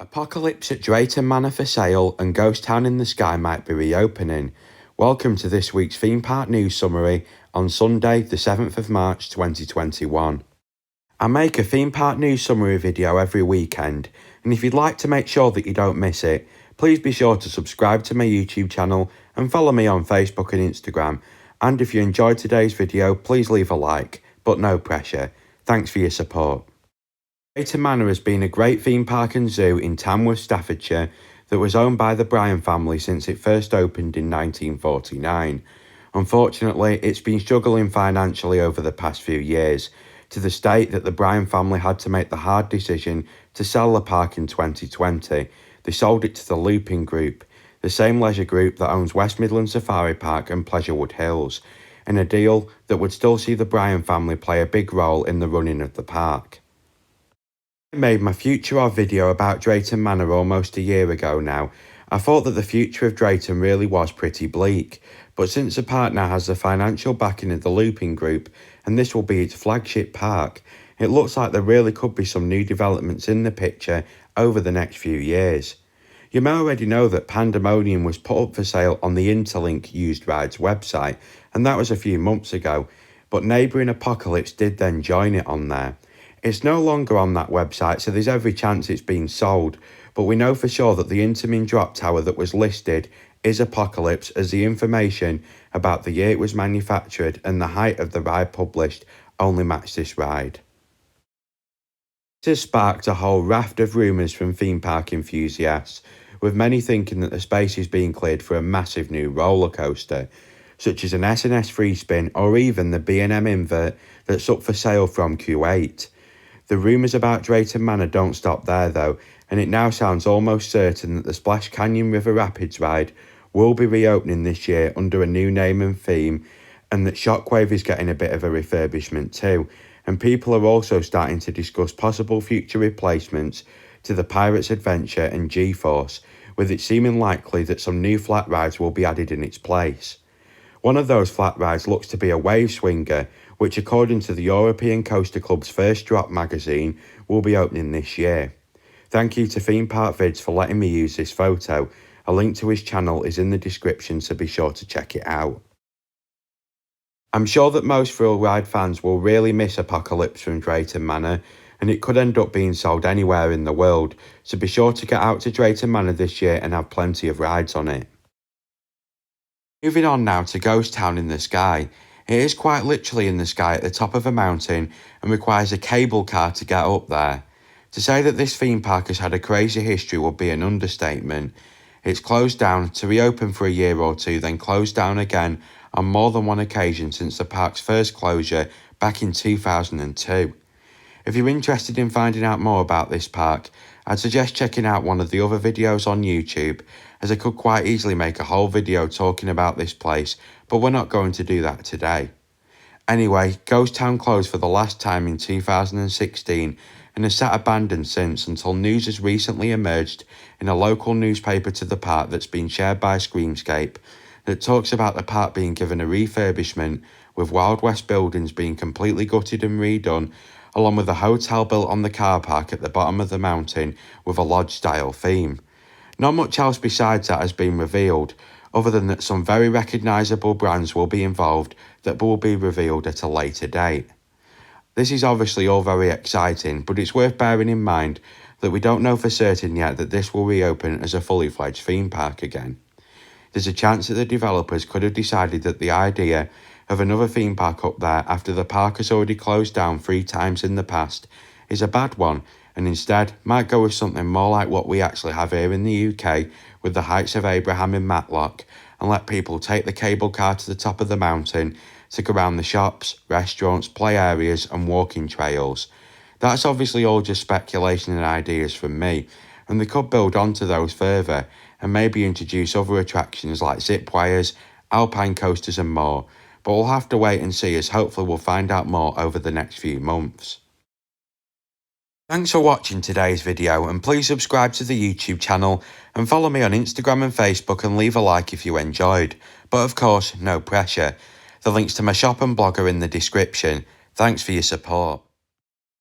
Apocalypse at Drayton Manor for sale and Ghost Town in the Sky might be reopening. Welcome to this week's theme park news summary on Sunday the 7th of March 2021. I make a theme park news summary video every weekend, and if you'd like to make sure that you don't miss it, please be sure to subscribe to my YouTube channel and follow me on Facebook and Instagram. And if you enjoyed today's video, please leave a like, but no pressure. Thanks for your support. Drayton Manor has been a great theme park and zoo in Tamworth, Staffordshire that was owned by the Bryan family since it first opened in 1949. Unfortunately, it's been struggling financially over the past few years, to the state that the Bryan family had to make the hard decision to sell the park in 2020. They sold it to the Looping Group, the same leisure group that owns West Midlands Safari Park and Pleasurewood Hills, in a deal that would still see the Bryan family play a big role in the running of the park. I made my Future Of video about Drayton Manor almost a year ago now. I thought that the future of Drayton really was pretty bleak, but since the park now has the financial backing of the Looping Group and this will be its flagship park, it looks like there really could be some new developments in the picture over the next few years. You may already know that Pandemonium was put up for sale on the Interlink Used Rides website, and that was a few months ago, but neighbouring Apocalypse did then join it on there. It's no longer on that website, so there's every chance it's been sold, but we know for sure that the Intamin drop tower that was listed is Apocalypse, as the information about the year it was manufactured and the height of the ride published only match this ride. This has sparked a whole raft of rumours from theme park enthusiasts, with many thinking that the space is being cleared for a massive new roller coaster, such as an S&S free spin or even the B&M invert that's up for sale from Q8. The rumours about Drayton Manor don't stop there though, and it now sounds almost certain that the Splash Canyon River Rapids ride will be reopening this year under a new name and theme, and that Shockwave is getting a bit of a refurbishment too, and people are also starting to discuss possible future replacements to the Pirates Adventure and G-Force, with it seeming likely that some new flat rides will be added in its place. One of those flat rides looks to be a wave swinger, which according to the European Coaster Club's First Drop magazine will be opening this year. Thank you to Theme Park Vids for letting me use this photo. A link to his channel is in the description, so be sure to check it out. I'm sure that most thrill ride fans will really miss Apocalypse from Drayton Manor, and it could end up being sold anywhere in the world, so be sure to get out to Drayton Manor this year and have plenty of rides on it. Moving on now to Ghost Town in the Sky. It is quite literally in the sky at the top of a mountain and requires a cable car to get up there. To say that this theme park has had a crazy history would be an understatement. It's closed down to reopen for a year or two, then closed down again on more than one occasion since the park's first closure back in 2002. If you're interested in finding out more about this park, I'd suggest checking out one of the other videos on YouTube, as I could quite easily make a whole video talking about this place, but we're not going to do that today. Anyway, Ghost Town closed for the last time in 2016 and has sat abandoned since, until news has recently emerged in a local newspaper to the park that's been shared by Screamscape that talks about the park being given a refurbishment, with Wild West buildings being completely gutted and redone, along with a hotel built on the car park at the bottom of the mountain with a lodge-style theme. Not much else besides that has been revealed, other than that some very recognisable brands will be involved that will be revealed at a later date. This is obviously all very exciting, but it's worth bearing in mind that we don't know for certain yet that this will reopen as a fully fledged theme park again. There's a chance that the developers could have decided that the idea of another theme park up there after the park has already closed down 3 times in the past is a bad one, and instead might go with something more like what we actually have here in the UK with the Heights of Abraham in Matlock, and let people take the cable car to the top of the mountain to go around the shops, restaurants, play areas and walking trails. That's obviously all just speculation and ideas from me, and they could build onto those further and maybe introduce other attractions like zip wires, alpine coasters and more, but we'll have to wait and see, as hopefully we'll find out more over the next few months. Thanks for watching today's video, and please subscribe to the YouTube channel and follow me on Instagram and Facebook, and leave a like if you enjoyed. But of course, no pressure. The links to my shop and blog are in the description. Thanks for your support.